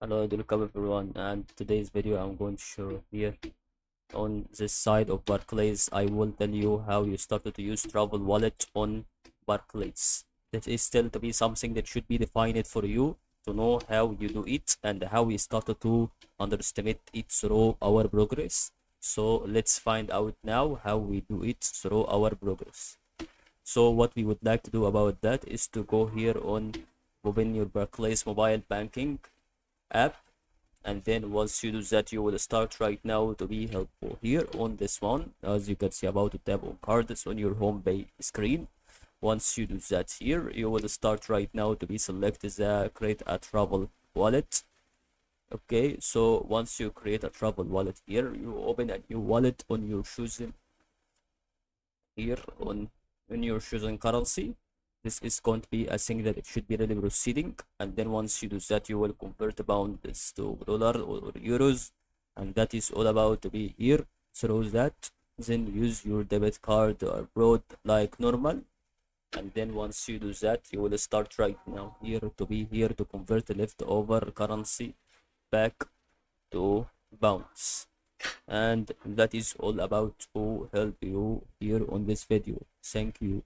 Hello, welcome everyone, and today's video I'm going to show here on this side of Barclays. I will tell you how you started to use travel wallet on Barclays. That is still to be something that should be defined for you to know how you do it and how we started to underestimate it through our progress. So let's find out now how we do it through our progress. So what we would like to do about that is to go here on open your Barclays mobile banking app, and then once you do that you will start right now to be helpful here on this one. As you can see, about to tap on cards on your home page screen. Once you do that here, you will start right now to be select the create a travel wallet. Okay, so once you create a travel wallet here, you open a new wallet on your chosen here on your chosen currency. This is going to be a thing that it should be really proceeding, and then once you do that you will convert the pounds to dollar or euros, and that is all about to be here through that. Then use your debit card abroad like normal, and then once you do that you will start right now here to be here to convert the leftover currency back to pounds. And that is all about to help you here on this video. Thank you.